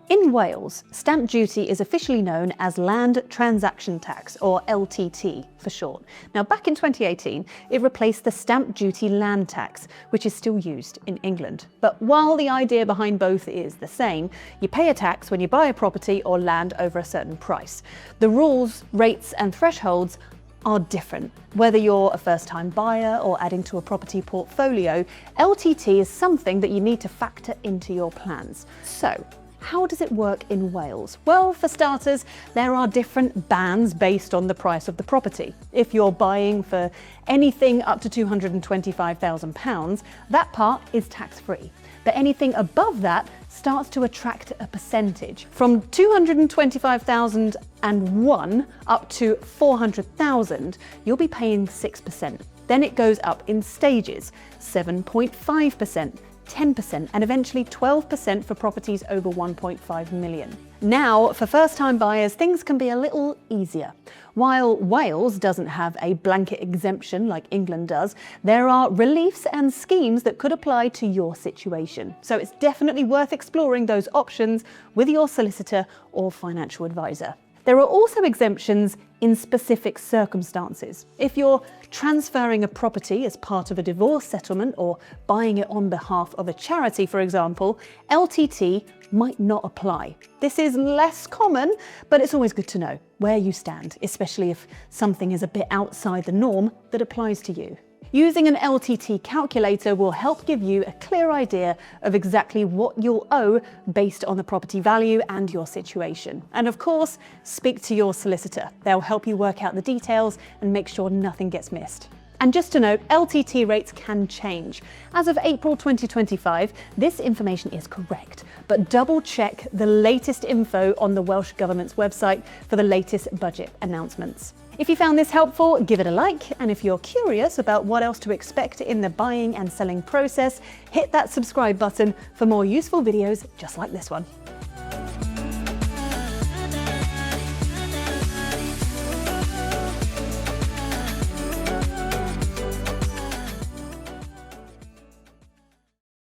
In Wales, stamp duty is officially known as Land Transaction Tax, or LTT for short. Now, back in 2018, it replaced the stamp duty land tax, which is still used in England. But while the idea behind both is the same, you pay a tax when you buy a property or land over a certain price. The rules, rates, and thresholds are different. Whether you're a first-time buyer or adding to a property portfolio, LTT is something that you need to factor into your plans. So, how does it work in Wales? Well, for starters, there are different bands based on the price of the property. If you're buying for anything up to £225,000, that part is tax-free. But anything above that starts to attract a percentage. From £225,001 up to £400,000, you'll be paying 6%. Then it goes up in stages, 7.5%, 10%, and eventually 12% for properties over 1.5 million. Now, for first-time buyers, things can be a little easier. While Wales doesn't have a blanket exemption like England does, there are reliefs and schemes that could apply to your situation. So it's definitely worth exploring those options with your solicitor or financial advisor. There are also exemptions in specific circumstances. If you're transferring a property as part of a divorce settlement or buying it on behalf of a charity, for example, LTT might not apply. This is less common, but it's always good to know where you stand, especially if something is a bit outside the norm that applies to you. Using an LTT calculator will help give you a clear idea of exactly what you'll owe based on the property value and your situation. And of course, speak to your solicitor. They'll help you work out the details and make sure nothing gets missed. And just to note, LTT rates can change. As of April 2025, this information is correct, but double check the latest info on the Welsh Government's website for the latest budget announcements. If you found this helpful, give it a like, and if you're curious about what else to expect in the buying and selling process, hit that subscribe button for more useful videos just like this one.